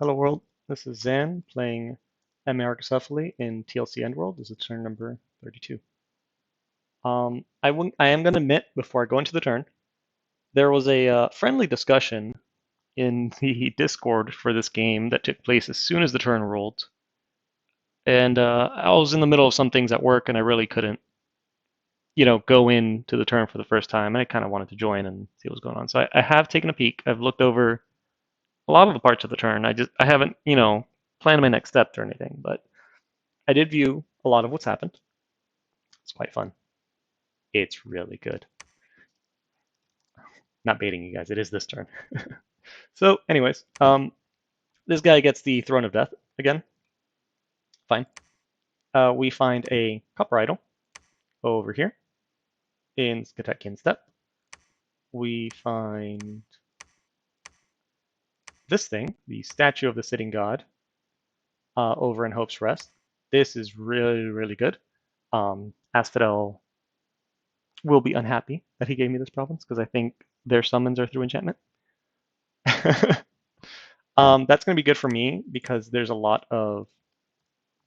Hello world, this is Zan playing MA successfully in TLC Endworld. This is turn number 32. I am going to admit before I go into the turn, there was a friendly discussion in the Discord for this game that took place as soon as the turn rolled. And I was in the middle of some things at work and I really couldn't, go into the turn for the first time. And I kind of wanted to join and see what was going on. So I have taken a peek. I've looked over a lot of the parts of the turn. I haven't, planned my next step or anything, but I did view a lot of what's happened. It's quite fun. It's really good. Not baiting you guys. It is this turn. So, anyways, this guy gets the Throne of Death again. Fine. We find a copper idol over here in Skatekian Steppe. We find this thing, the statue of the sitting god, over in Hope's Rest. This is really, really good. Asphodel will be unhappy that he gave me this province because I think their summons are through enchantment. That's going to be good for me because there's a lot of,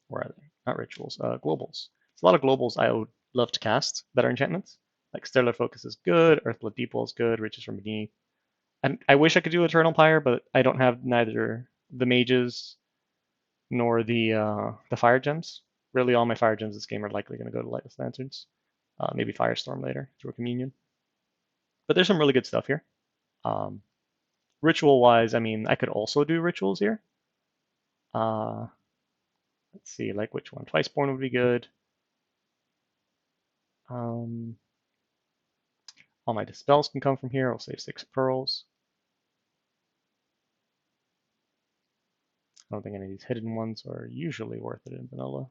where are they? Not rituals, globals. There's a lot of globals I would love to cast that are enchantments. Like Stellar Focus is good, Earthblood Deepwell is good, Riches from Beneath. And I wish I could do Eternal Pyre, but I don't have neither the mages nor the fire gems. Really, all my fire gems this game are likely going to go to Lightless Lanterns. Maybe Firestorm later through a Communion. But there's some really good stuff here. Um, Ritual wise, I mean, I could also do rituals here. Let's see, like which one? Twiceborn would be good. All my dispels can come from here. I'll save 6 pearls. I don't think any of these hidden ones are usually worth it in vanilla.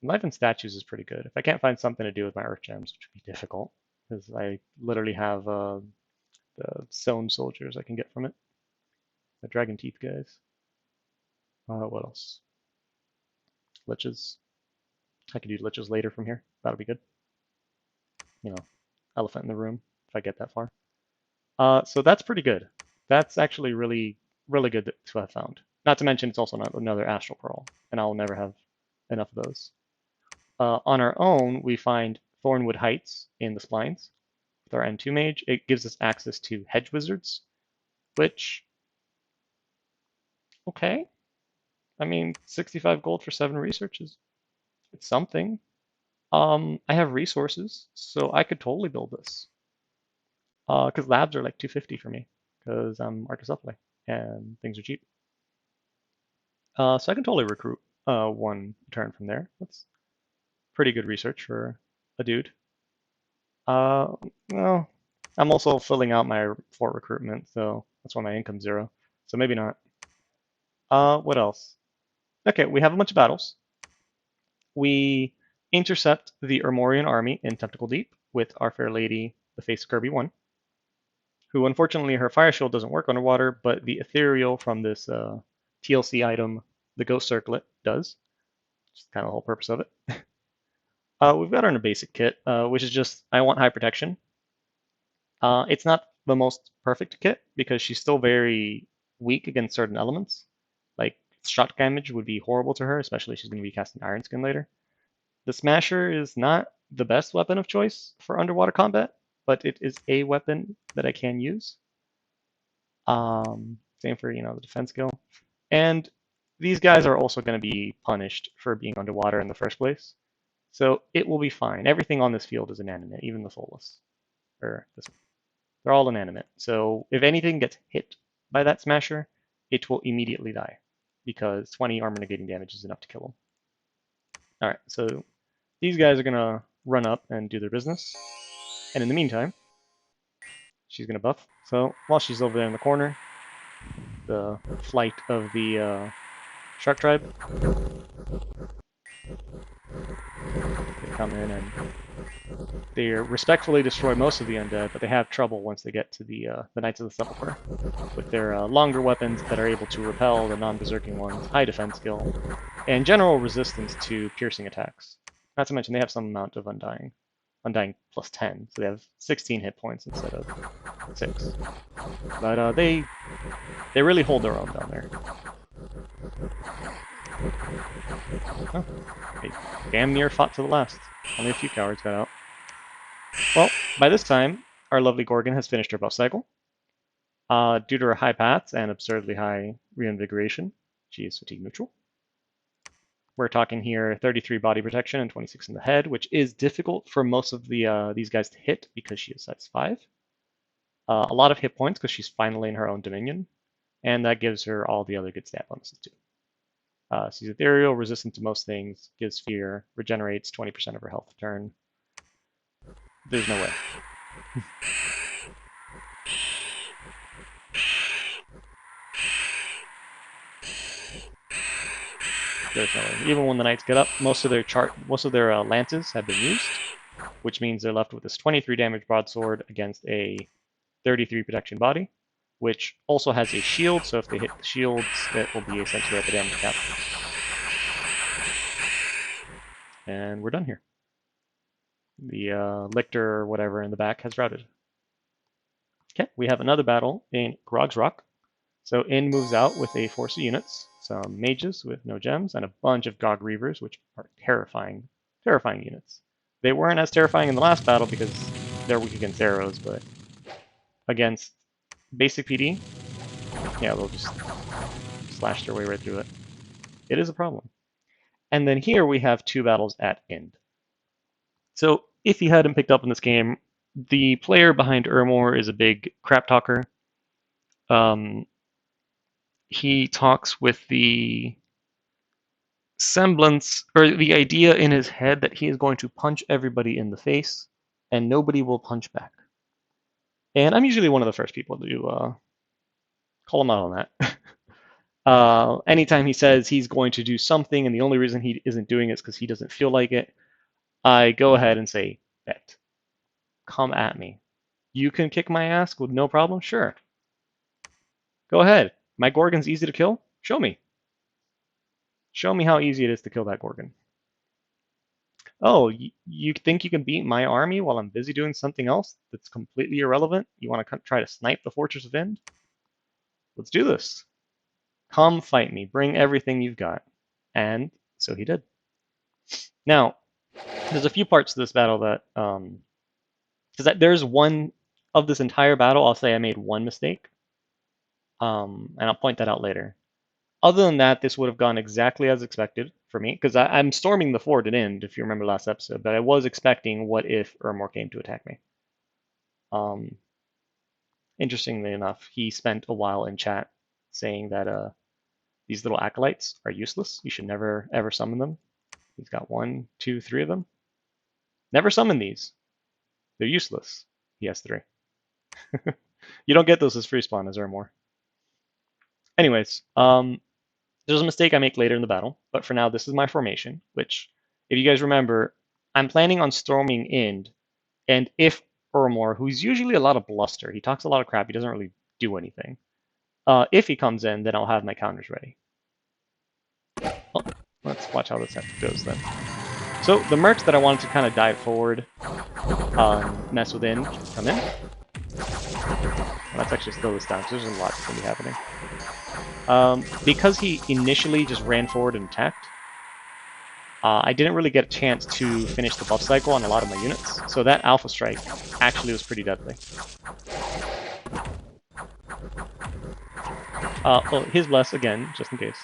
Enliven Statues is pretty good. If I can't find something to do with my Earth Gems, which would be difficult, because I literally have the Stone Soldiers I can get from it. The Dragon Teeth guys. What else? Liches. I could do Liches later from here. That'll be good. You know, elephant in the room if I get that far. So that's pretty good. That's actually really, really good to have found. Not to mention it's also not another Astral Pearl, and I'll never have enough of those. On our own, we find Thornwood Heights in the Splines. With our N2 Mage, it gives us access to Hedge Wizards, which, okay. I mean, 65 gold for 7 researches. It's something. I have resources, so I could totally build this. Because labs are like 250 for me, because I'm Arcus Supply, and things are cheap. So I can totally recruit 1 turn from there. That's pretty good research for a dude. Well, I'm also filling out my fort recruitment, so that's why my income's 0. So maybe not. What else? Okay, we have a bunch of battles. We intercept the Ermorian army in Tentacle Deep with our fair lady, the Face of Kirby 1, who unfortunately her fire shield doesn't work underwater, but the ethereal from this TLC item, the Ghost Circlet, does. Which is kind of the whole purpose of it. We've got her in a basic kit, which is just, I want high protection. It's not the most perfect kit because she's still very weak against certain elements. Like shock damage would be horrible to her, especially if she's going to be casting Iron Skin later. The Smasher is not the best weapon of choice for underwater combat, but it is a weapon that I can use. Same for, the defense skill. And these guys are also going to be punished for being underwater in the first place. So it will be fine. Everything on this field is inanimate, even the Soulless. Or this one. They're all inanimate. So if anything gets hit by that Smasher, it will immediately die. Because 20 armor negating damage is enough to kill them. Alright, so these guys are going to run up and do their business. And in the meantime, she's going to buff. So while she's over there in the corner, the flight of the Shark Tribe, they come in and they respectfully destroy most of the undead, but they have trouble once they get to the Knights of the Sepulchre with their longer weapons that are able to repel the non-berserking ones, high defense skill, and general resistance to piercing attacks. Not to mention they have some amount of Undying. Undying plus 10, so they have 16 hit points instead of 6. But they really hold their own down there. Oh, they damn near fought to the last. Only a few cowards got out. Well, by this time, our lovely Gorgon has finished her buff cycle. Due to her high paths and absurdly high reinvigoration, she is fatigue neutral. We're talking here 33 body protection and 26 in the head, which is difficult for most of these guys to hit because she is size 5. A lot of hit points because she's finally in her own dominion, and that gives her all the other good stat bonuses too. She's ethereal, resistant to most things, gives fear, regenerates 20% of her health a turn. There's no way. There's no way. Even when the knights get up, most of their lances have been used, which means they're left with this 23 damage broadsword against a 33 protection body, which also has a shield, so if they hit the shields, it will be essentially at the damage cap. And we're done here. The lictor or whatever in the back has routed. Okay, we have another battle in Grog's Rock. So In moves out with a force of units, some mages with no gems, and a bunch of Gog Reavers, which are terrifying units. They weren't as terrifying in the last battle because they're weak against arrows, but against basic PD, yeah, they'll just slash their way right through it. It is a problem. And then here we have two battles at End. So if you hadn't picked up in this game, the player behind Ermor is a big crap talker. He talks with the semblance or the idea in his head that he is going to punch everybody in the face and nobody will punch back. And I'm usually one of the first people to call him out on that. Anytime he says he's going to do something and the only reason he isn't doing it is because he doesn't feel like it, I go ahead and say, bet. Come at me. You can kick my ass with no problem? Sure. Go ahead. My Gorgon's easy to kill? Show me. Show me how easy it is to kill that Gorgon. Oh, you think you can beat my army while I'm busy doing something else that's completely irrelevant? You want to try to snipe the Fortress of End? Let's do this. Come fight me. Bring everything you've got. And so he did. Now, there's a few parts to this battle that, because there's one of this entire battle, I'll say I made one mistake. And I'll point that out later. Other than that, this would have gone exactly as expected for me, because I'm storming the fort at End, if you remember last episode, but I was expecting what if Ermor came to attack me. Interestingly enough, he spent a while in chat saying that these little acolytes are useless. You should never, ever summon them. He's got 1, 2, 3 of them. Never summon these. They're useless. He has 3. You don't get those as free spawn as Ermor. Anyways, there's a mistake I make later in the battle, but for now, this is my formation, which, if you guys remember, I'm planning on storming End, and if Ermor, who's usually a lot of bluster, he talks a lot of crap, he doesn't really do anything. If he comes in, then I'll have my counters ready. Well, let's watch how this goes then. So the mercs that I wanted to kind of dive forward, mess with End, come in. Let's actually slow this down, because there's a lot that's going to be happening. Because he initially just ran forward and attacked, I didn't really get a chance to finish the buff cycle on a lot of my units, so that Alpha Strike actually was pretty deadly. Well, his bless again, just in case.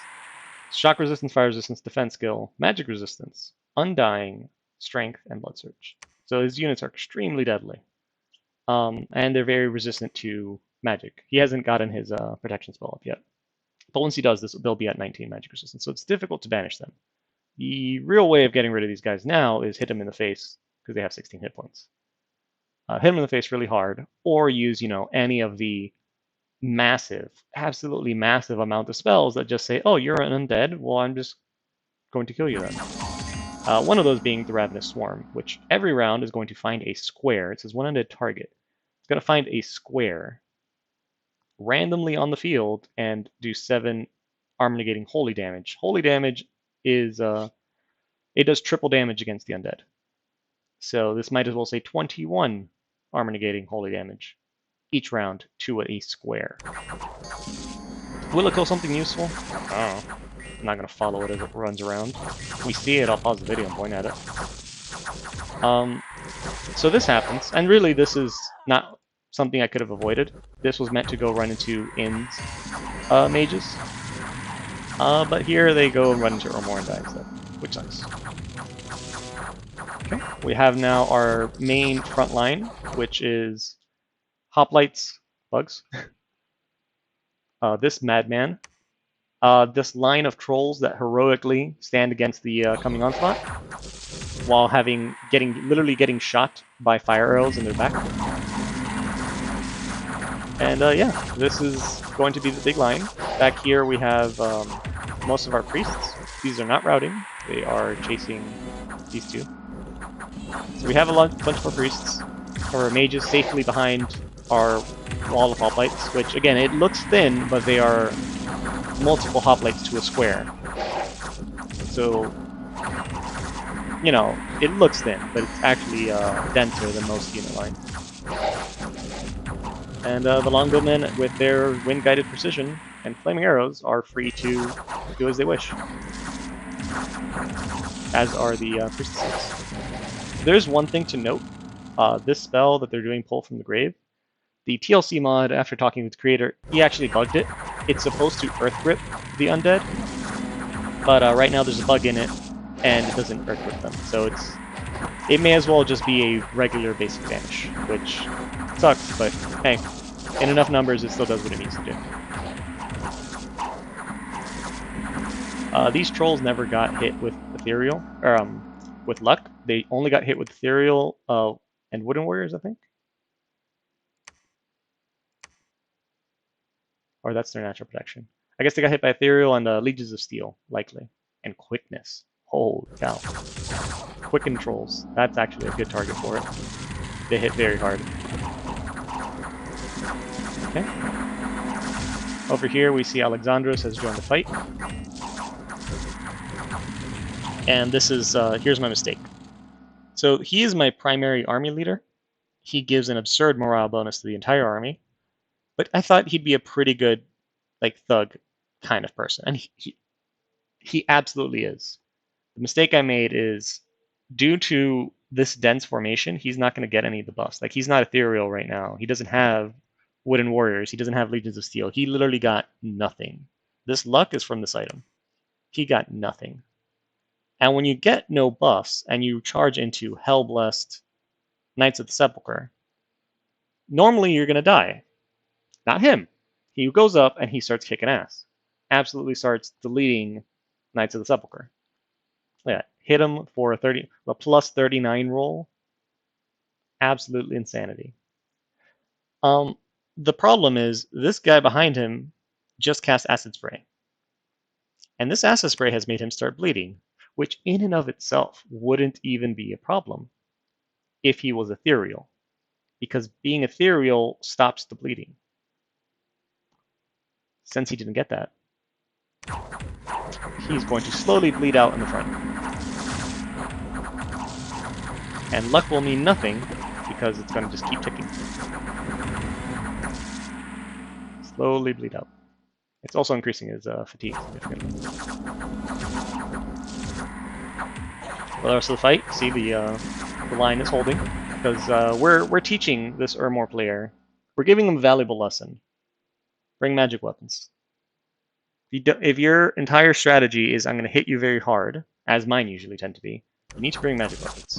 Shock resistance, fire resistance, defense skill, magic resistance, undying, strength, and blood surge. So his units are extremely deadly. And they're very resistant to magic. He hasn't gotten his protection spell up yet. But once he does this, they'll be at 19 magic resistance, so it's difficult to banish them. The real way of getting rid of these guys now is hit them in the face, because they have 16 hit points. Hit them in the face really hard, or use, any of the massive, absolutely massive amount of spells that just say, oh, you're an undead, well, I'm just going to kill you then. One of those being the Ravenous Swarm, which every round is going to find a square. It says one undead target. It's going to find a square randomly on the field and do 7 armor negating holy damage. Holy damage is, it does triple damage against the undead. So this might as well say 21 armor negating holy damage each round to a square. Will it kill something useful? I don't know. I'm not going to follow it as it runs around. If we see it, I'll pause the video and point at it. So this happens, and really this is not something I could have avoided. This was meant to go run into In's mages. But here they go and run into Urmor and die instead, which sucks. Okay, we have now our main front line, which is Hoplites, bugs, this madman, this line of trolls that heroically stand against the coming onslaught, while literally getting shot by fire arrows in their back. And yeah, this is going to be the big line. Back here we have most of our priests. These are not routing, they are chasing these two. So we have a bunch of our priests, or mages, safely behind our wall of hoplites, which again, it looks thin, but they are multiple hoplites to a square. So, you know, it looks thin, but it's actually denser than most unit lines. And the longbowmen, with their wind-guided precision and flaming arrows, are free to do as they wish. As are the priestesses. There's one thing to note. This spell that they're doing, Pull from the Grave, the TLC mod, after talking with the creator, he actually bugged it. It's supposed to Earth Grip the undead, but right now there's a bug in it, and it doesn't Earth Grip them. So it may as well just be a regular basic Vanish, which sucks, but hey, in enough numbers it still does what it needs to do. These trolls never got hit with Ethereal, or with luck. They only got hit with Ethereal and Wooden Warriors, I think. Or that's their natural protection. I guess they got hit by Ethereal and Legions of Steel, likely. And Quickness. Holy cow. Quicken trolls. That's actually a good target for it. They hit very hard. Okay. Over here we see Alexandros has joined the fight. And this is, here's my mistake. So he is my primary army leader. He gives an absurd morale bonus to the entire army. But I thought he'd be a pretty good, like, thug kind of person. And he absolutely is. The mistake I made is, due to this dense formation, he's not going to get any of the buffs. Like, he's not ethereal right now. He doesn't have Wooden Warriors. He doesn't have Legions of Steel. He literally got nothing. This luck is from this item. He got nothing. And when you get no buffs and you charge into Hellblessed Knights of the Sepulchre, normally you're going to die. Not him. He goes up and he starts kicking ass. Absolutely starts deleting Knights of the Sepulchre. Yeah, hit him for a plus 39 roll. Absolutely insanity. The problem is this guy behind him just cast Acid Spray. And this Acid Spray has made him start bleeding, which in and of itself wouldn't even be a problem if he was ethereal, because being ethereal stops the bleeding. Since he didn't get that, he's going to slowly bleed out in the front. And luck will mean nothing, because it's going to just keep ticking. Slowly bleed out. It's also increasing his fatigue significantly. For the rest of the fight, see the line is holding, because we're teaching this Urmor player, we're giving them a valuable lesson. Bring magic weapons. If your entire strategy is I'm going to hit you very hard, as mine usually tend to be, you need to bring magic weapons.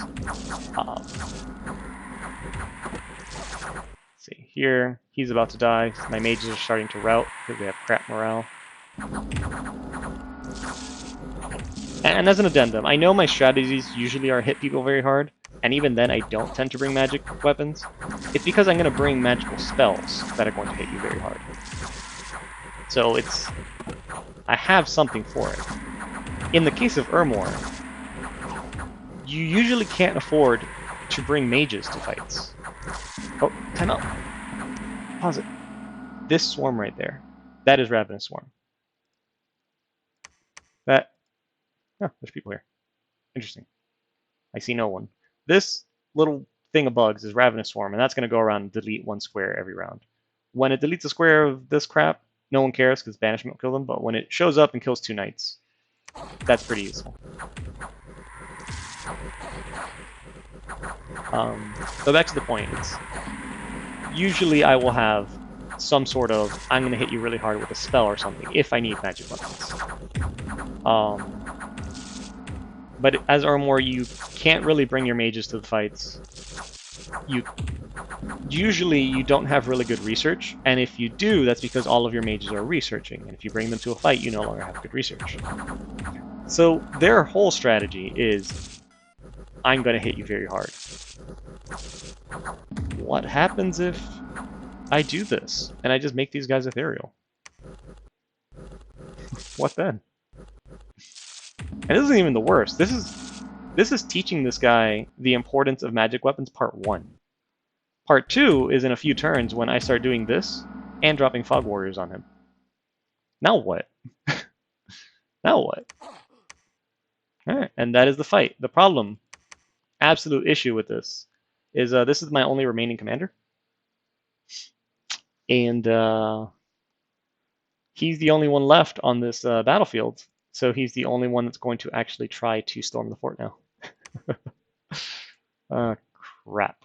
See, here, he's about to die. My mages are starting to rout because they have crap morale. And as an addendum, I know my strategies usually are hit people very hard, and even then I don't tend to bring magic weapons. It's because I'm going to bring magical spells that are going to hit you very hard. So I have something for it. In the case of Urmor, you usually can't afford to bring mages to fights. Oh, time out. Pause it. This swarm right there, that is Ravenous Swarm. Oh, there's people here. Interesting. I see no one. This little thing of bugs is Ravenous Swarm, and that's going to go around and delete one square every round. When it deletes a square of this crap, no one cares because banishment will kill them, but when it shows up and kills 2 knights, That's pretty useful. But back to the point, it's usually I will have some sort of I'm going to hit you really hard with a spell or something if I need magic weapons. But as Armor, you can't really bring your mages to the fights. Usually you don't have really good research, and if you do, that's because all of your mages are researching, and if you bring them to a fight, you no longer have good research. So their whole strategy is, I'm going to hit you very hard. What happens if I do this, and I just make these guys ethereal? What then? And this isn't even the worst. This is teaching this guy the importance of magic weapons part 1. Part 2 is in a few turns when I start doing this and dropping Fog Warriors on him. Now what? Now what? Alright, and that is the fight. The problem, absolute issue with this, is this is my only remaining commander. And he's the only one left on this battlefield, so he's the only one that's going to actually try to storm the fort now. Crap.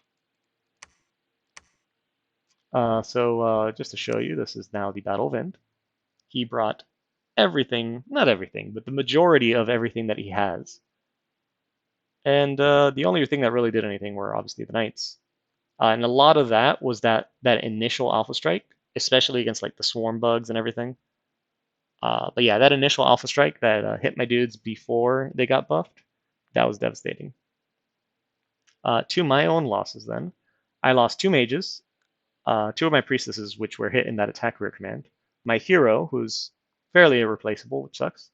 So just to show you, this is now the Battle of End. He brought everything, not everything, but the majority of everything that he has. And the only thing that really did anything were obviously the knights. And a lot of that was that initial Alpha Strike, especially against like the swarm bugs and everything. But yeah, that initial Alpha Strike that hit my dudes before they got buffed, that was devastating. To my own losses then, I lost 2 mages, 2 of my priestesses, which were hit in that attack rear command, my hero, who's fairly irreplaceable, which sucks,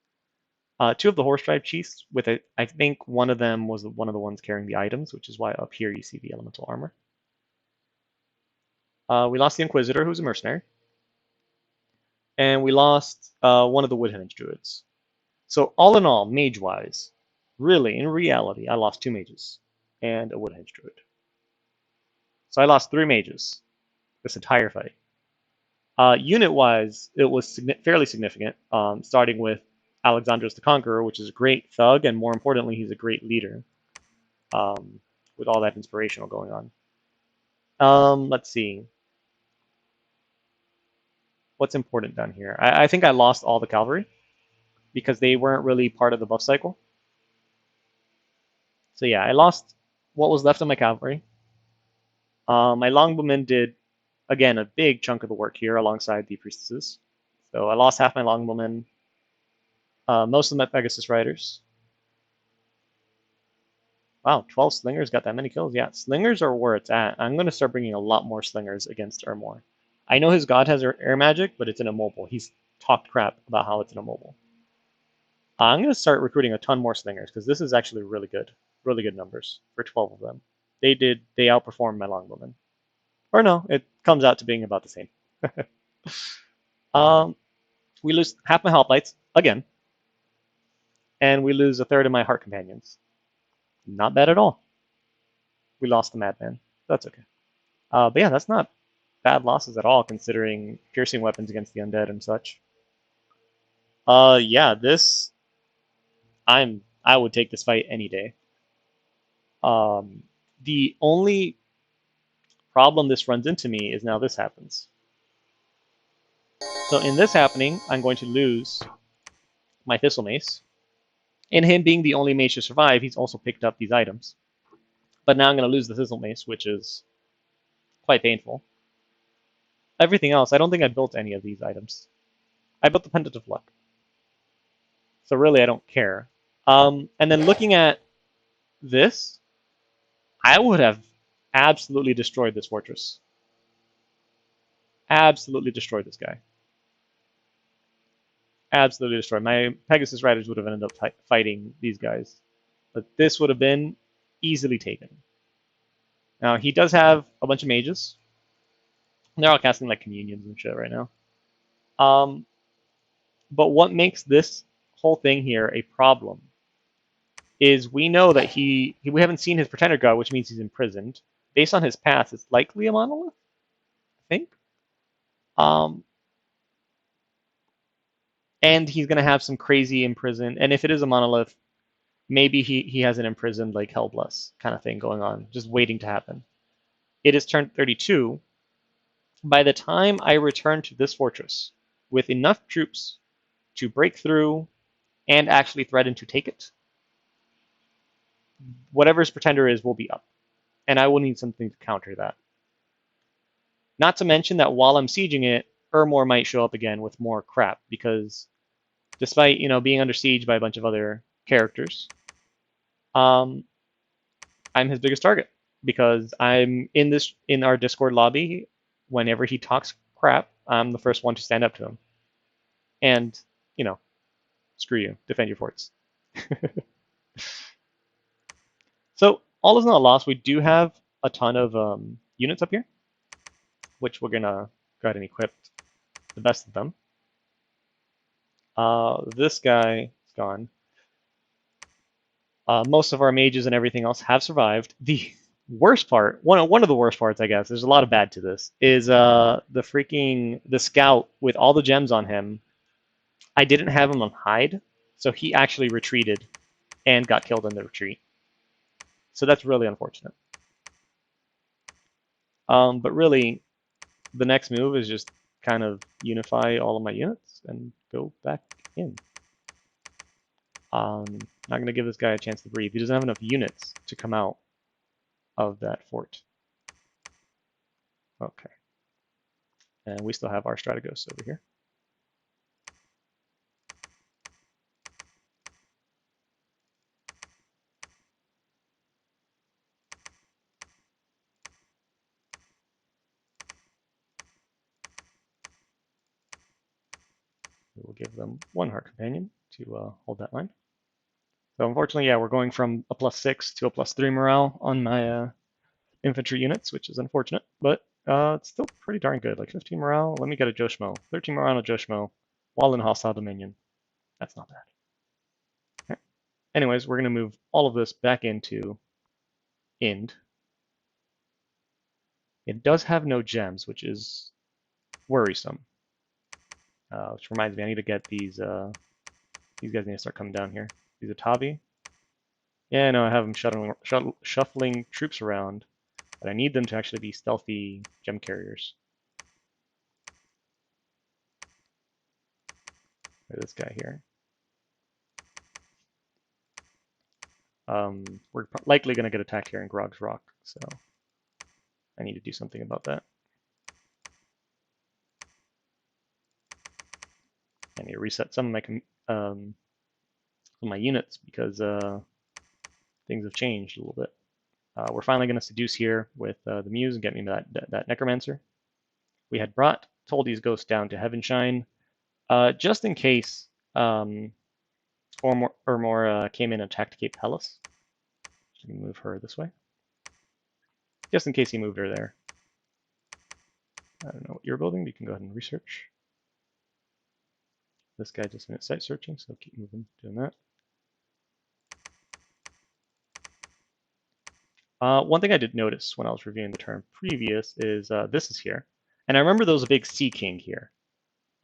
2 of the horse tribe chiefs, with it, I think one of them was one of the ones carrying the items, which is why up here you see the elemental armor. We lost the Inquisitor, who's a mercenary, and we lost one of the Woodhenge druids. So all in all, mage-wise, really, in reality, I lost 2 mages and a Woodhenge druid. So I lost 3 mages this entire fight. Unit-wise, it was fairly significant, starting with Alexandros the Conqueror, which is a great thug, and more importantly, he's a great leader, with all that inspirational going on. Let's see. What's important down here? I think I lost all the cavalry, because they weren't really part of the buff cycle. So yeah, I lost what was left of my cavalry. My longbowmen did, again, a big chunk of the work here alongside the priestesses. So I lost half my longbowmen, most of my Pegasus riders. Wow, 12 slingers got that many kills. Yeah, slingers are where it's at. I'm going to start bringing a lot more slingers against Ermor. I know his god has air magic, but it's an immobile. He's talked crap about how it's an immobile. I'm going to start recruiting a ton more slingers, because this is actually really good numbers for 12 of them. They outperformed my longbowmen. Or no, it comes out to being about the same. We lose half my hoplites, again. And we lose a third of my heart companions. Not bad at all. We lost the madman. That's okay. But yeah, that's not bad losses at all, considering piercing weapons against the undead and such. Yeah, this... I would take this fight any day. The only problem this runs into me is now this happens. So in this happening, I'm going to lose my Thistle Mace. And him being the only mage to survive, he's also picked up these items. But now I'm going to lose the Thistle Mace, which is quite painful. Everything else, I don't think I built any of these items. I built the Pendant of Luck. So really, I don't care. And then looking at this, I would have absolutely destroyed this fortress. Absolutely destroyed this guy. Absolutely destroyed. My Pegasus Riders would have ended up fighting these guys. But this would have been easily taken. Now, he does have a bunch of mages. They're all casting like communions and shit right now. But what makes this whole thing here a problem is we know that we haven't seen his Pretender God, which means he's imprisoned. Based on his past, it's likely a monolith, I think. And he's going to have some crazy imprisoned. And if it is a monolith, maybe he has an imprisoned like Hellbless kind of thing going on, just waiting to happen. It is turn 32. By the time I return to this fortress with enough troops to break through and actually threaten to take it, whatever his pretender is will be up. And I will need something to counter that. Not to mention that while I'm sieging it, Ermor might show up again with more crap because despite being under siege by a bunch of other characters, um, I'm his biggest target because I'm in our Discord lobby. Whenever he talks crap, I'm the first one to stand up to him. And you know, screw you, defend your forts. So all is not lost. We do have a ton of units up here, which we're gonna go ahead and equip the best of them. This guy is gone. Most of our mages and everything else have survived. The worst part, one of the worst parts, I guess, there's a lot of bad to this, is the scout with all the gems on him. I didn't have him on hide, so he actually retreated and got killed in the retreat. So that's really unfortunate. But really, the next move is just kind of unify all of my units and go back in. Not going to give this guy a chance to breathe. He doesn't have enough units to come out of that fort. Okay. And we still have our Strategos over here. We will give them one Heart Companion to hold that line. So unfortunately, yeah, we're going from a +6 to a +3 morale on my infantry units, which is unfortunate, but it's still pretty darn good. Like 15 morale. Let me get a Joshmo. 13 morale on a Joshmo while in hostile dominion. That's not bad. Okay. Anyways, we're going to move all of this back into Ind. It does have no gems, which is worrisome. Which reminds me, I need to get these. These guys need to start coming down here. These Atavi. Yeah, no, I have them shuffling troops around, but I need them to actually be stealthy gem carriers. Look at this guy here. We're likely going to get attacked here in Grog's Rock, so I need to do something about that. I need to reset some of my units because things have changed a little bit. We're finally going to seduce here with the Muse and get me that Necromancer. We had brought Toldy's Ghost down to Heavenshine just in case Ermor came in and attacked Cape Hellas. So we can move her this way. Just in case he moved her there. I don't know what you're building, but you can go ahead and research. This guy just finished site searching, so keep moving, doing that. One thing I did notice when I was reviewing the turn previous is this is here. And I remember there was a big Sea King here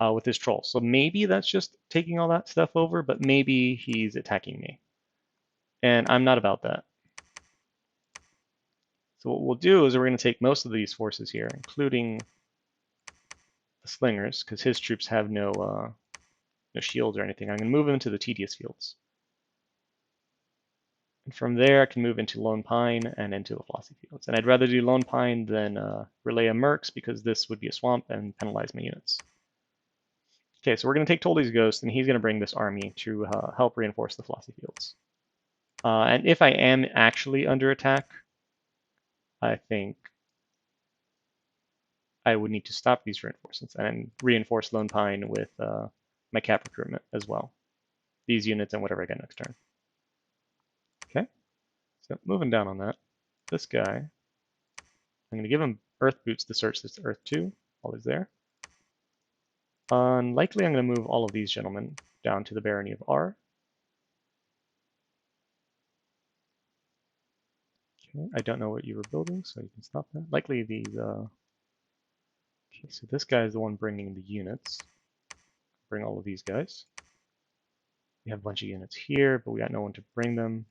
with his troll. So maybe that's just taking all that stuff over, but maybe he's attacking me. And I'm not about that. So what we'll do is we're going to take most of these forces here, including the Slingers, because his troops have no shields or anything. I'm going to move them into the Tedious Fields. And from there, I can move into Lone Pine and into the Flossy Fields. And I'd rather do Lone Pine than Relaya Mercs because this would be a swamp and penalize my units. Okay, so we're going to take Toldy's Ghost, and he's going to bring this army to help reinforce the Flossy Fields. And if I am actually under attack, I think I would need to stop these reinforcements and reinforce Lone Pine with my cap recruitment as well. These units and whatever I get next turn. Okay, so moving down on that, this guy, I'm going to give him Earth Boots to search this Earth 2 while he's there. Unlikely I'm going to move all of these gentlemen down to the Barony of R. Okay, I don't know what you were building, so you can stop that. Likely these... Okay, so this guy is the one bringing the units. bring all of these guys. We have a bunch of units here, but we got no one to bring them.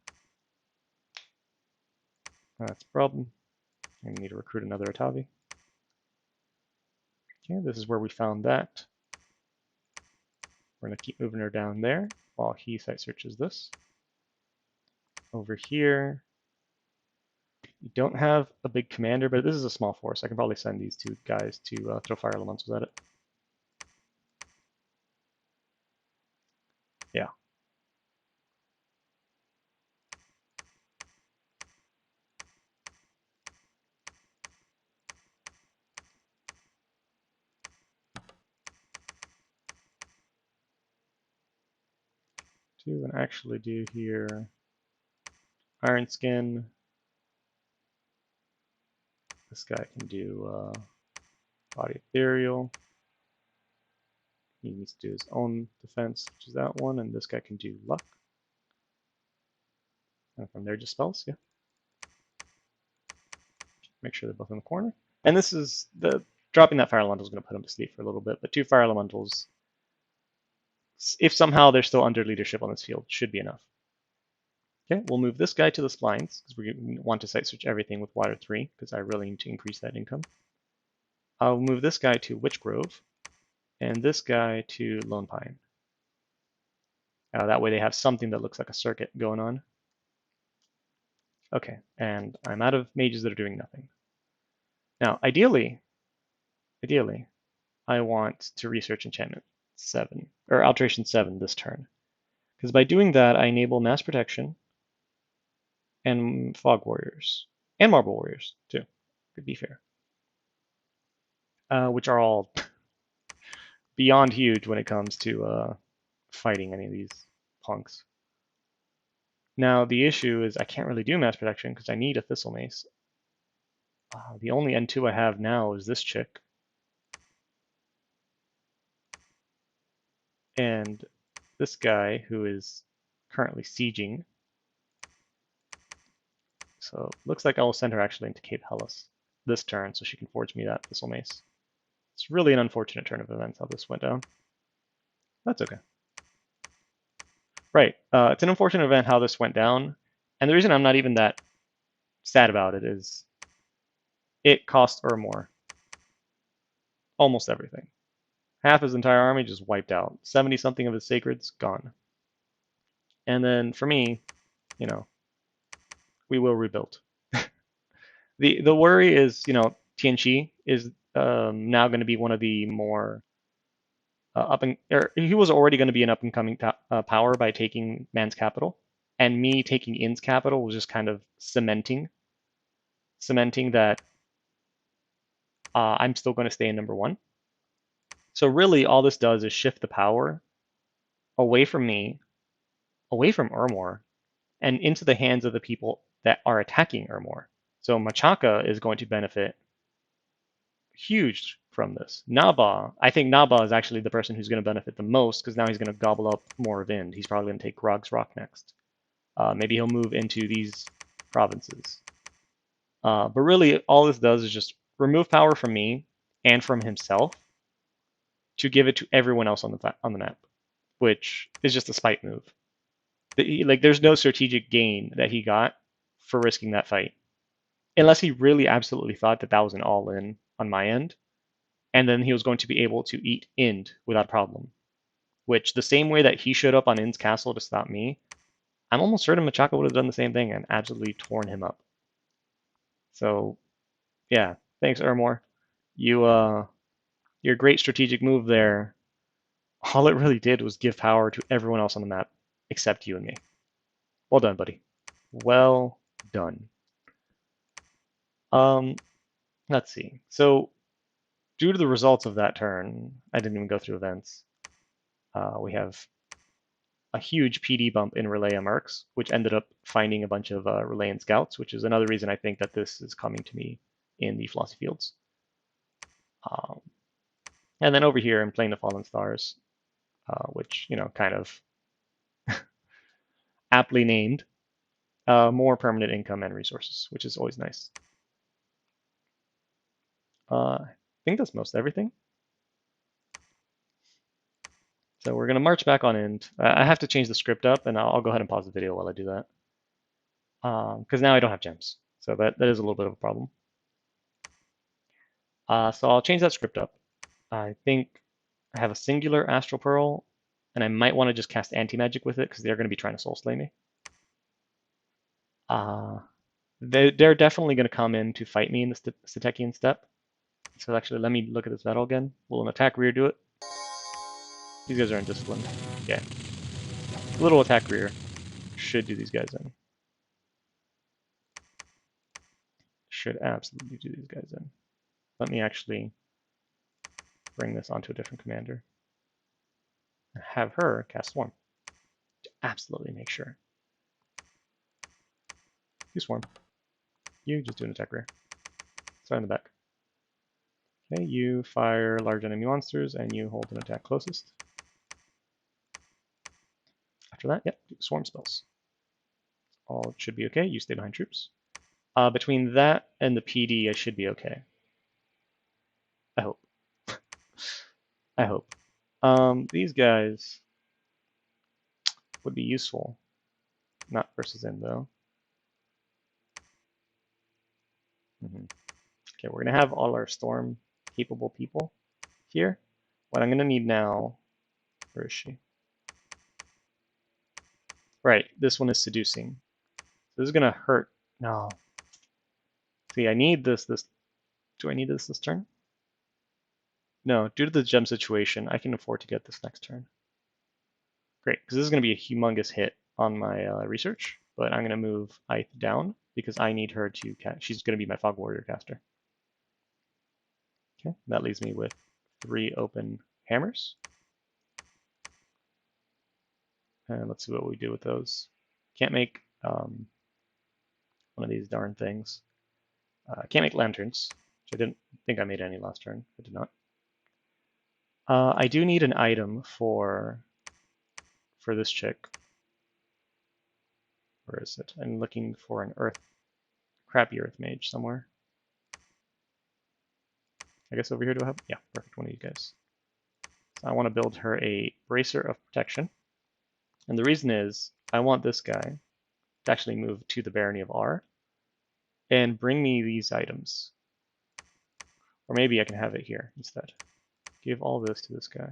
That's a problem. I need to recruit another Atavi. Okay, this is where we found that. We're going to keep moving her down there while he site searches this. Over here, we don't have a big commander, but this is a small force. I can probably send these two guys to throw fire elementals at it. Yeah. To actually do here Iron Skin. This guy can do Body Ethereal. He needs to do his own defense, which is that one, and this guy can do Luck. And from there, just spells, yeah. Make sure they're both in the corner. And this is dropping that fire elemental is going to put him to sleep for a little bit, but 2 fire elementals, if somehow they're still under leadership on this field, should be enough. Okay, we'll move this guy to the splines because we want to site search everything with water 3 because I really need to increase that income. I'll move this guy to Witch Grove and this guy to Lone Pine. That way they have something that looks like a circuit going on. Okay, and I'm out of mages that are doing nothing. Now, ideally, I want to research enchantment 7, or alteration 7 this turn. Because by doing that, I enable mass protection and fog warriors, and marble warriors, too, to be fair. Which are all beyond huge when it comes to fighting any of these punks. Now, the issue is I can't really do mass protection because I need a Thistle Mace. The only N2 I have now is this chick. And this guy who is currently sieging. So it looks like I will send her actually into Cape Hellas this turn so she can forge me that Thistle Mace. It's really an unfortunate turn of events how this went down. That's okay. Right, it's an unfortunate event how this went down. And the reason I'm not even that sad about it is it cost Urmor almost everything. Half his entire army just wiped out. 70-something of his sacreds gone. And then for me, you know, we will rebuild. The worry is, you know, Tianchi is now going to be one of the more he was already going to be an up and coming power by taking man's capital, and me taking in's capital was just kind of cementing that I'm still going to stay in number 1. So really, all this does is shift the power away from me, away from Urmor, and into the hands of the people that are attacking Urmor. So Machaka is going to benefit huge from this. Naba, I think Naba is actually the person who's going to benefit the most because now he's going to gobble up more of Ind. He's probably going to take Grog's Rock next. Maybe he'll move into these provinces. But really, all this does is just remove power from me and from himself to give it to everyone else on the map, which is just a spite move. There's no strategic gain that he got for risking that fight, unless he really absolutely thought that that was an all-in on my end, and then he was going to be able to eat Ind without problem. Which, the same way that he showed up on Ind's castle to stop me, I'm almost certain Machaka would have done the same thing and absolutely torn him up. So, yeah, thanks, Urmor. Your great strategic move there, all it really did was give power to everyone else on the map except you and me. Well done, buddy. Well done. Let's see. So, due to the results of that turn, I didn't even go through events. We have a huge PD bump in Relaya Mercs, which ended up finding a bunch of Relayan Scouts, which is another reason I think that this is coming to me in the Flossy Fields. And then over here, I'm playing the Fallen Stars, which, you know, kind of aptly named, more permanent income and resources, which is always nice. I think that's most everything. So we're going to march back on end. I have to change the script up, and I'll go ahead and pause the video while I do that. Because now I don't have gems. So that is a little bit of a problem. So I'll change that script up. I think I have a singular Astral Pearl, and I might want to just cast Anti-Magic with it because they're going to be trying to Soul Slay me. They're definitely going to come in to fight me in the Statekian step. So actually, let me look at this battle again. Will an attack rear do it? These guys are undisciplined. Okay. Little attack rear should do these guys in. Should absolutely do these guys in. Let me actually bring this onto a different commander. And have her cast Swarm. To absolutely make sure. You Swarm. You just do an attack rear. Start in the back. Okay, you fire large enemy monsters and you hold an attack closest. After that, yep, Swarm spells. All should be okay. You stay behind troops. Between that and the PD, I should be okay. I hope. I hope. These guys would be useful. Not versus in, though. Okay, we're going to have all our storm-capable people here. What I'm going to need now... Where is she? Right, this one is seducing. This is going to hurt. No. See, I need this. Do I need this turn? No, due to the gem situation, I can afford to get this next turn. Great, because this is going to be a humongous hit on my research, but I'm going to move Ith down because I need her to cast. She's going to be my Fog Warrior caster. Okay, that leaves me with 3 open hammers. And let's see what we do with those. Can't make one of these darn things. Can't make lanterns, which I didn't think I made any last turn. I did not. I do need an item for this chick. Where is it? I'm looking for an crappy earth mage somewhere. I guess over here do I have? Yeah, perfect, one of you guys. So I want to build her a bracer of protection. And the reason is I want this guy to actually move to the barony of R and bring me these items. Or maybe I can have it here instead. Give all this to this guy.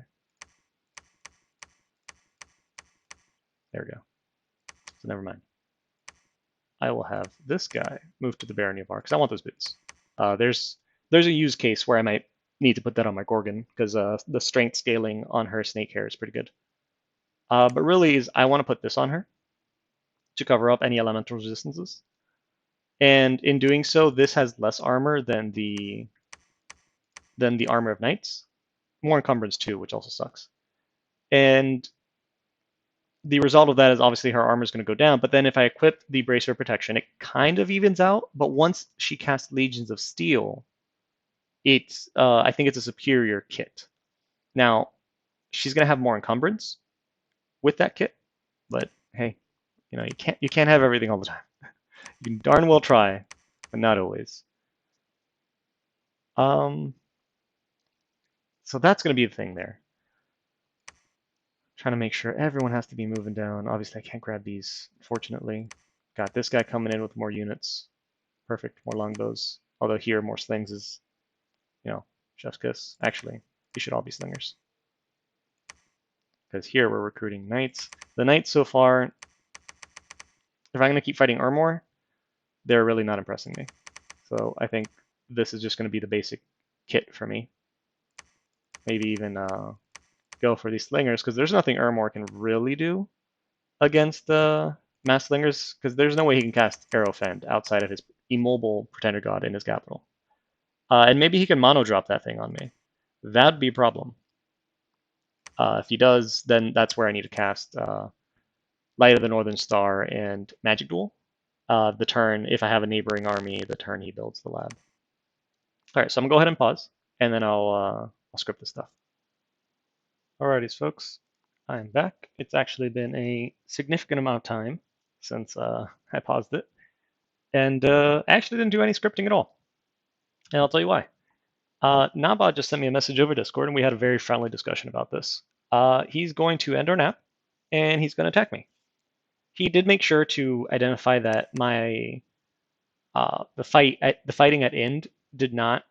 There we go. So never mind. I will have this guy move to the barony of R because I want those boots. There's a use case where I might need to put that on my Gorgon because the strength scaling on her snake hair is pretty good. But really, I want to put this on her to cover up any elemental resistances. And in doing so, this has less armor than the armor of knights. More encumbrance too, which also sucks. And the result of that is obviously her armor is going to go down, but then if I equip the Bracer of Protection, it kind of evens out, but once she casts Legions of Steel, it's I think it's a superior kit. Now, she's going to have more encumbrance with that kit, but hey, you can't have everything all the time. You can darn well try, but not always. So that's going to be the thing there. Trying to make sure everyone has to be moving down. Obviously, I can't grab these, fortunately. Got this guy coming in with more units. Perfect, more longbows. Although here, more slings is, chef's kiss. Actually, we should all be slingers. Because here we're recruiting knights. The knights so far, if I'm going to keep fighting Armor, they're really not impressing me. So I think this is just going to be the basic kit for me. Maybe even go for these slingers, because there's nothing Ermor can really do against the mass slingers, because there's no way he can cast Arrow Fend outside of his immobile Pretender God in his capital. And maybe he can mono drop that thing on me. That'd be a problem. If he does, then that's where I need to cast Light of the Northern Star and Magic Duel. The turn, if I have a neighboring army, the turn he builds the lab. All right, so I'm gonna go ahead and pause, and then I'll script this stuff. Alrighty, folks, I'm back. It's actually been a significant amount of time since I paused it, and I actually didn't do any scripting at all. And I'll tell you why. Nabod just sent me a message over Discord, and we had a very friendly discussion about this. He's going to end our nap, and he's going to attack me. He did make sure to identify that my the fighting at end did not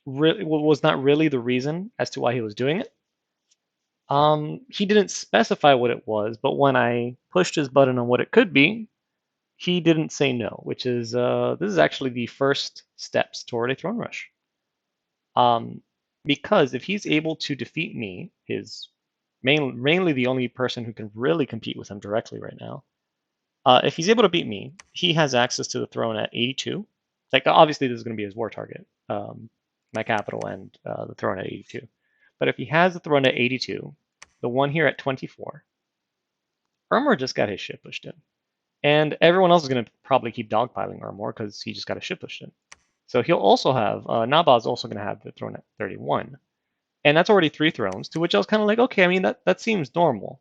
really was not really the reason as to why he was doing it. He didn't specify what it was, but when I pushed his button on what it could be, he didn't say no, which is this is actually the first steps toward a throne rush. Um, because if he's able to defeat me, his mainly the only person who can really compete with him directly right now. If he's able to beat me, he has access to the throne at 82. Like obviously this is going to be his war target, my capital and the throne at 82. But if he has the throne at 82, the one here at 24, Ermor just got his shit pushed in. And everyone else is going to probably keep dogpiling Ermor because he just got his shit pushed in. So he'll also have, Nabaz also going to have the throne at 31. And that's already 3 thrones, to which I was kind of like, okay, I mean, that seems normal.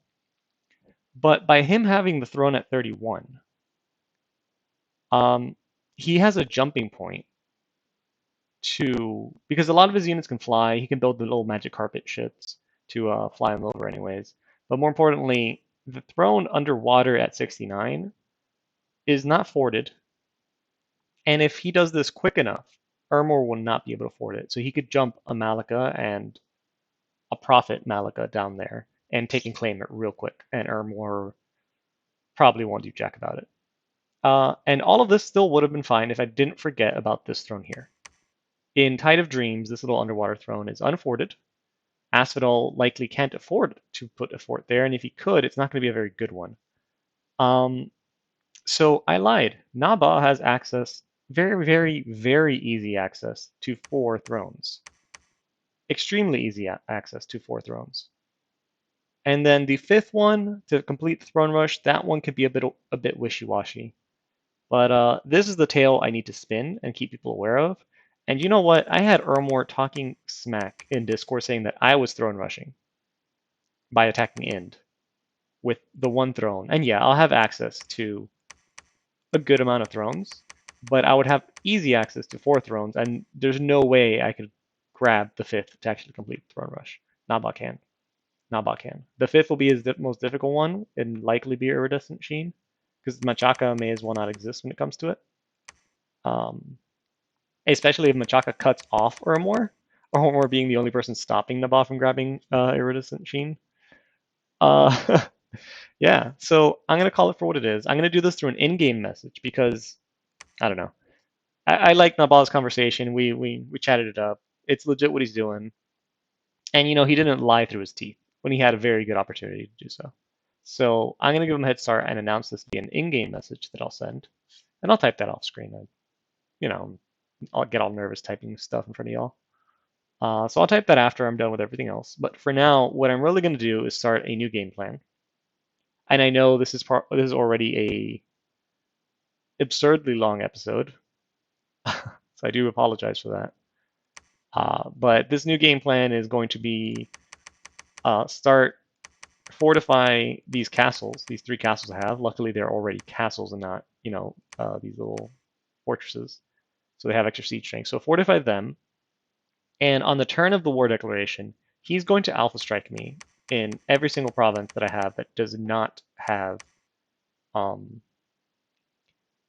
But by him having the throne at 31, he has a jumping point to, because a lot of his units can fly, he can build the little magic carpet ships to fly them over anyways. But more importantly, the throne underwater at 69 is not forded. And if he does this quick enough, Ermor will not be able to ford it. So he could jump a Malika and a Prophet Malika down there and take and claim it real quick. And Ermor probably won't do jack about it. And all of this still would have been fine if I didn't forget about this throne here. In Tide of Dreams, this little underwater throne is unforded. Asphodel likely can't afford to put a fort there, and if he could, it's not going to be a very good one. So I lied. Naba has access, very, very, very easy access to 4 thrones. Extremely easy access to 4 thrones. And then the 5th one, to complete the throne rush, that one could be a bit wishy-washy. But this is the tale I need to spin and keep people aware of. And you know what? I had Ermor talking smack in Discord saying that I was throne rushing by attacking Ind with the 1 throne. And yeah, I'll have access to a good amount of thrones, but I would have easy access to 4 thrones, and there's no way I could grab the 5th to actually complete the throne rush. Naba can. Naba can. The 5th will be his most difficult one and likely be Iridescent Sheen, because Machaka may as well not exist when it comes to it. Especially if Machaka cuts off Ermor, or Ermor being the only person stopping Naba from grabbing Iridescent Sheen. Yeah, so I'm going to call it for what it is. I'm going to do this through an in-game message because, I don't know. I like Nabal's conversation. We chatted it up. It's legit what he's doing. And, he didn't lie through his teeth when he had a very good opportunity to do so. So I'm going to give him a head start and announce this to be an in-game message that I'll send. And I'll type that off screen. I'll get all nervous typing stuff in front of y'all. So I'll type that after I'm done with everything else. But for now, what I'm really going to do is start a new game plan. And I know this is already a absurdly long episode, so I do apologize for that. But this new game plan is going to be fortify these castles, these 3 castles I have. Luckily, they're already castles and not, these little fortresses. So they have extra siege strength. So fortify them. And on the turn of the war declaration, he's going to alpha strike me in every single province that I have that does not have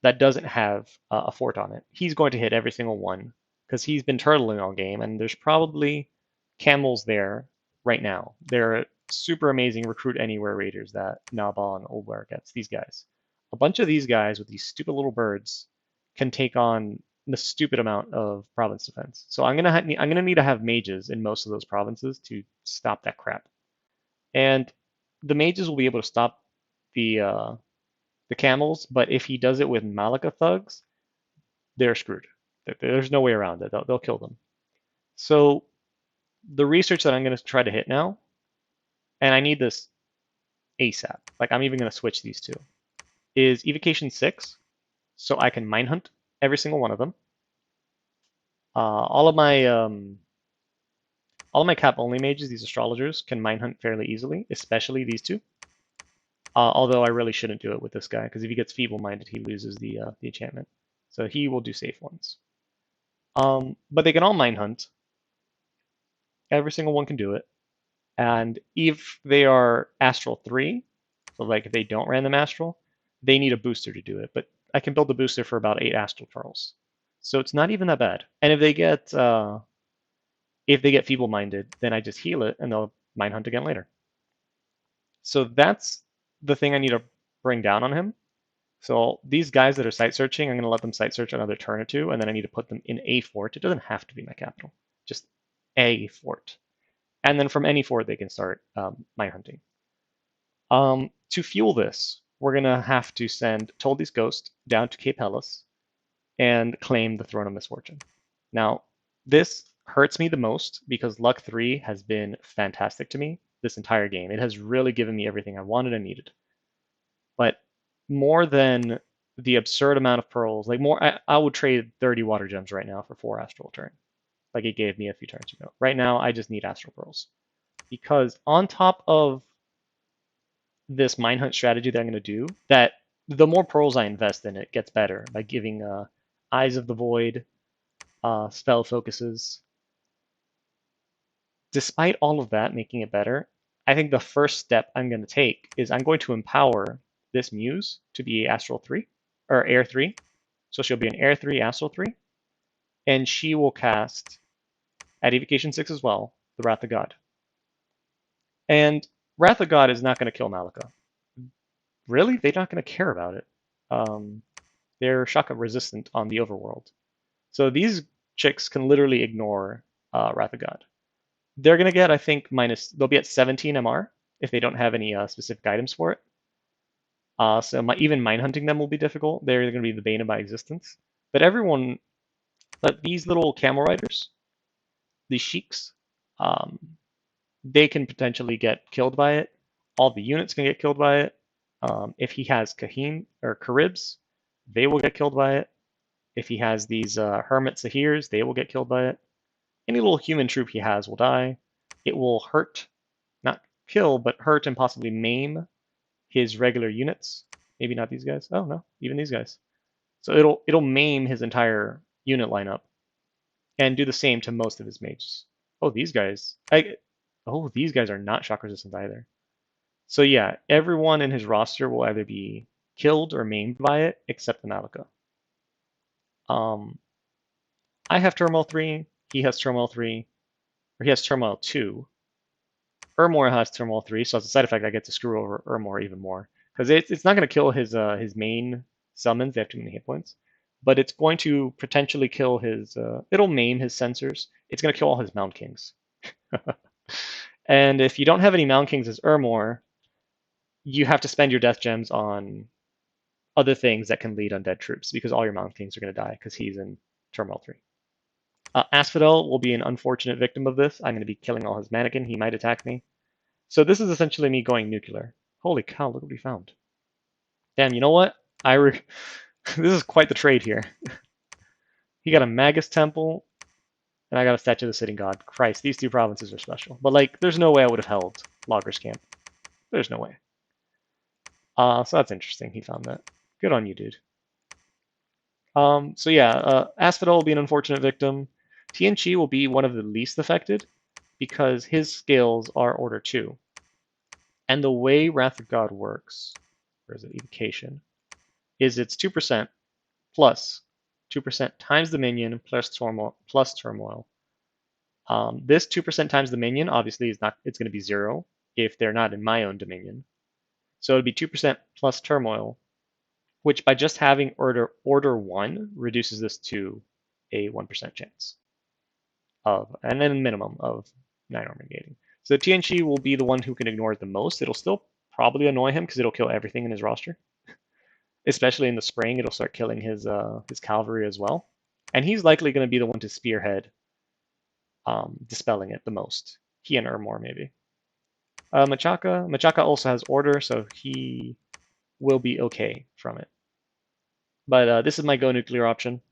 that doesn't have a fort on it. He's going to hit every single one because he's been turtling all game, and there's probably camels there right now. They're super amazing recruit anywhere raiders that Nabal and Oldware gets. These guys, a bunch of these guys with these stupid little birds, can take on the stupid amount of province defense. So I'm gonna need to have mages in most of those provinces to stop that crap, and the mages will be able to stop the camels, but if he does it with Malika thugs, they're screwed. There's no way around it. They'll kill them. So the research that I'm going to try to hit now, and I need this ASAP, like I'm even going to switch these two, is Evocation 6, so I can mine hunt every single one of them. All of my cap only mages, these astrologers, can mine hunt fairly easily, especially these two. Although I really shouldn't do it with this guy, because if he gets feeble-minded, he loses the enchantment. So he will do safe ones. But they can all mine hunt. Every single one can do it. And if they are Astral 3, so like if they don't random Astral, they need a booster to do it. But I can build a booster for about 8 Astral Pearls. So it's not even that bad. And if they get feeble-minded, then I just heal it and they'll Mind Hunt again later. So that's the thing I need to bring down on him. So these guys that are site searching, I'm going to let them site search another turn or two, and then I need to put them in a fort. It doesn't have to be my capital, just a fort. And then from any fort, they can start Mind Hunting. To fuel this, we're going to have to send Toldi's Ghost down to Cape Hellas and claim the Throne of Misfortune. Now, this hurts me the most because Luck 3 has been fantastic to me this entire game. It has really given me everything I wanted and needed. But more than the absurd amount of pearls, like more, I would trade 30 water gems right now for 4 astral turn, like it gave me a few turns ago. Right now, I just need astral pearls because on top of this mine hunt strategy that I'm going to do, that the more pearls I invest in it gets better by giving Eyes of the Void, spell focuses. Despite all of that making it better, I think the first step I'm going to take is I'm going to empower this Muse to be Astral 3, or Air 3. So she'll be an Air 3, Astral 3, and she will cast, at Evocation 6 as well, the Wrath of God. And Wrath of God is not going to kill Malika. Really? They're not going to care about it. They're Shaka resistant on the overworld. So these chicks can literally ignore Wrath of God. They're going to get, I think, they'll be at 17 MR if they don't have any specific items for it. So even mine hunting them will be difficult. They're going to be the bane of my existence. But these little camel riders, these sheiks, um, they can potentially get killed by it. All the units can get killed by it. If he has Kahim or Caribs, they will get killed by it. If he has these Hermit Sahirs, they will get killed by it. Any little human troop he has will die. It will hurt, not kill, but hurt and possibly maim his regular units. Maybe not these guys. Oh no, even these guys. So it'll maim his entire unit lineup and do the same to most of his mages. Oh, these guys. These guys are not shock resistant either. So yeah, everyone in his roster will either be killed or maimed by it, except the Malika. I have Turmoil 3, he has Turmoil 3, or he has Turmoil 2. Ermor has Turmoil 3, so as a side effect, I get to screw over Ermor even more. Because it's not going to kill his main summons, they have too many hit points. But it's going to potentially kill it'll maim his sensors. It's going to kill all his Mound Kings. And if you don't have any Mound Kings as Ermor, you have to spend your death gems on other things that can lead undead troops because all your Mound Kings are going to die because he's in Turmoil 3. Asphodel will be an unfortunate victim of this. I'm going to be killing all his mannequin. He might attack me. So this is essentially me going nuclear. Holy cow, look what we found. Damn, you know what? This is quite the trade here. He got a Magus Temple, and I got a Statue of the Sitting God. Christ, these two provinces are special. But like, there's no way I would have held Logger's Camp. There's no way. So that's interesting. He found that. Good on you, dude. So yeah, Asphodel will be an unfortunate victim. Tianchi will be one of the least affected because his skills are Order 2. And the way Wrath of God works, or is it Evocation, is it's 2% plus 2% times the minion plus turmoil. This 2% times the minion obviously is not. It's going to be 0 if they're not in my own dominion. So it'd be 2% plus turmoil, which by just having order 1 reduces this to a 1% chance of, and then a minimum of 9 armor negating. So Tianchi will be the one who can ignore it the most. It'll still probably annoy him because it'll kill everything in his roster. Especially in the spring, it'll start killing his cavalry as well. And he's likely going to be the one to spearhead dispelling it the most. He and Ermor, maybe. Machaka also has order, so he will be okay from it. But this is my go nuclear option,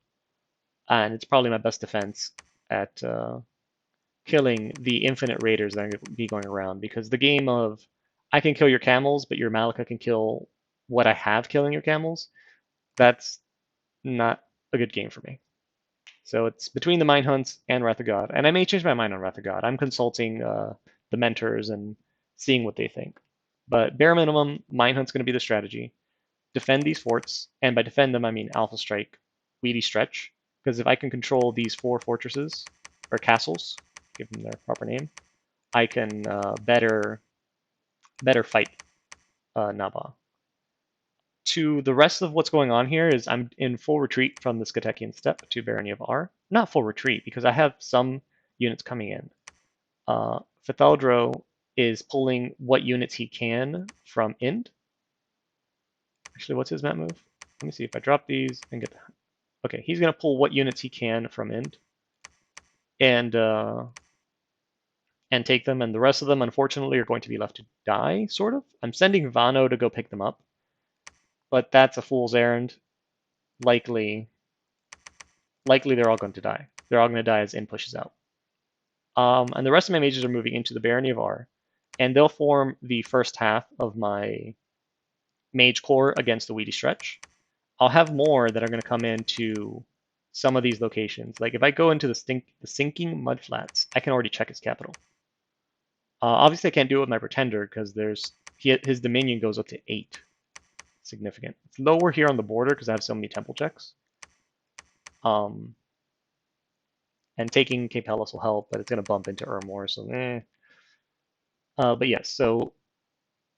and it's probably my best defense at killing the infinite raiders that are going to be going around, because the game of I can kill your camels, but your Malika can kill what I have killing your camels, that's not a good game for me. So it's between the Mine Hunts and Wrath of God. And I may change my mind on Wrath of God. I'm consulting the mentors and seeing what they think. But bare minimum, Minehunt's going to be the strategy. Defend these forts, and by defend them, I mean Alpha Strike, Weedy Stretch, because if I can control these 4 fortresses, or castles, give them their proper name, I can better fight Naba. To the rest of what's going on here is I'm in full retreat from the Skatekian Steppe to Barony of R. Not full retreat, because I have some units coming in. Fithaldro is pulling what units he can from Ind. Actually, what's his map move? Let me see if I drop these and get the... Okay, he's going to pull what units he can from Ind and take them, and the rest of them, unfortunately, are going to be left to die, sort of. I'm sending Vano to go pick them up, but that's a fool's errand. Likely they're all going to die. They're all going to die as Ind pushes out. And the rest of my mages are moving into the Barony of R, and they'll form the first half of my mage core against the Weedy Stretch. I'll have more that are going to come into some of these locations. Like if I go into the sinking mudflats, I can already check his capital. Obviously, I can't do it with my Pretender because his Dominion goes up to 8. Significant. It's lower here on the border because I have so many temple checks. And taking Cape Hellas will help, but it's going to bump into Urmor, so but yes, so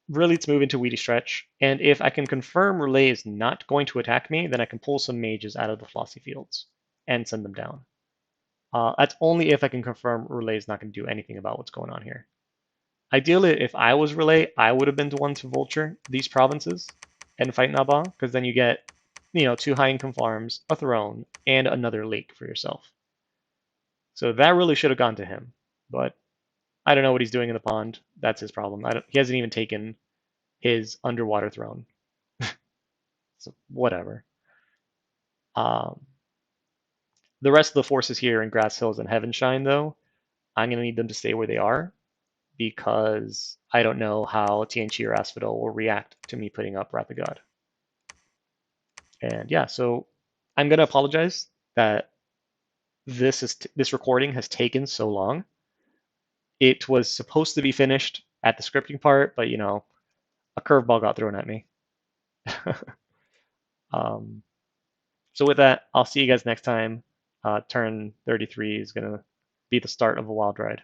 really it's moving to Weedy Stretch, and if I can confirm Relay is not going to attack me, then I can pull some mages out of the Flossy Fields and send them down. That's only if I can confirm Relay is not going to do anything about what's going on here. Ideally, if I was Relay, I would have been the one to vulture these provinces and fight Nabal, because then you get, 2 high income farms, a throne, and another lake for yourself. So that really should have gone to him, but I don't know what he's doing in the pond. That's his problem. He hasn't even taken his underwater throne. So whatever. Um, the rest of the forces here in Grass Hills and Heavenshine, though, I'm going to need them to stay where they are because I don't know how TNG or Asphodel will react to me putting up Wrath of God. And yeah, so I'm going to apologize that this recording has taken so long. It was supposed to be finished at the scripting part, but a curveball got thrown at me. um, so with that, I'll see you guys next time. Turn 33 is going to be the start of a wild ride.